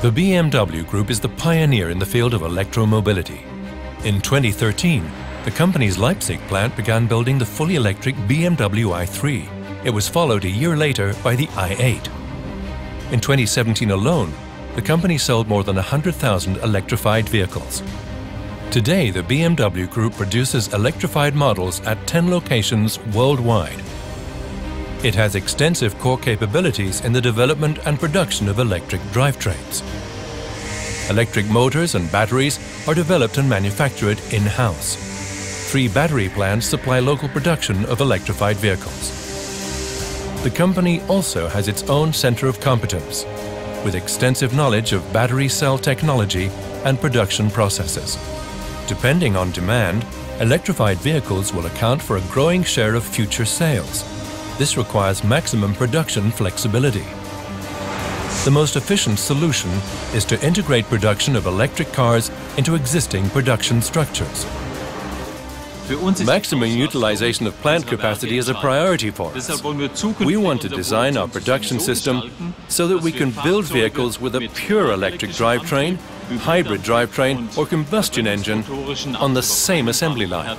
The BMW Group is the pioneer in the field of electro-mobility. In 2013, the company's Leipzig plant began building the fully electric BMW i3. It was followed a year later by the i8. In 2017 alone, the company sold more than 100,000 electrified vehicles. Today, the BMW Group produces electrified models at 10 locations worldwide. It has extensive core capabilities in the development and production of electric drivetrains. Electric motors and batteries are developed and manufactured in-house. 3 battery plants supply local production of electrified vehicles. The company also has its own center of competence, with extensive knowledge of battery cell technology and production processes. Depending on demand, electrified vehicles will account for a growing share of future sales. This requires maximum production flexibility. The most efficient solution is to integrate production of electric cars into existing production structures. Maximum utilization of plant capacity is a priority for us. We want to design our production system so that we can build vehicles with a pure electric drivetrain, hybrid drivetrain or combustion engine on the same assembly line.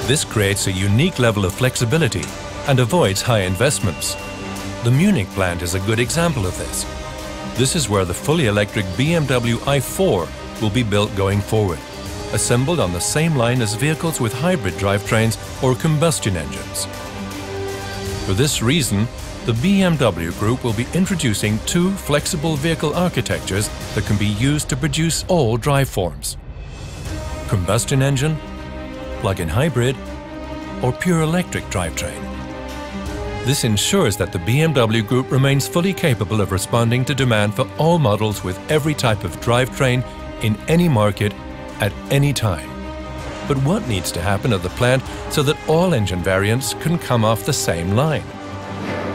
This creates a unique level of flexibility and avoids high investments. The Munich plant is a good example of this. This is where the fully electric BMW i4 will be built going forward, assembled on the same line as vehicles with hybrid drivetrains or combustion engines. For this reason, the BMW Group will be introducing 2 flexible vehicle architectures that can be used to produce all drive forms: combustion engine, plug-in hybrid, or pure electric drivetrain. This ensures that the BMW Group remains fully capable of responding to demand for all models with every type of drivetrain in any market at any time. But what needs to happen at the plant so that all engine variants can come off the same line?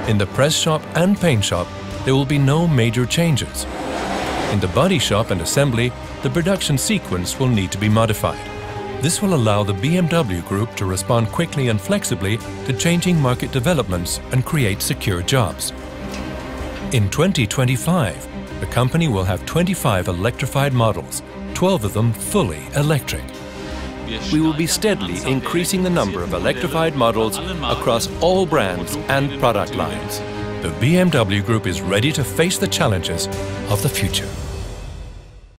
In the press shop and paint shop, there will be no major changes. In the body shop and assembly, the production sequence will need to be modified. This will allow the BMW Group to respond quickly and flexibly to changing market developments and create secure jobs. In 2025, the company will have 25 electrified models, 12 of them fully electric. We will be steadily increasing the number of electrified models across all brands and product lines. The BMW Group is ready to face the challenges of the future.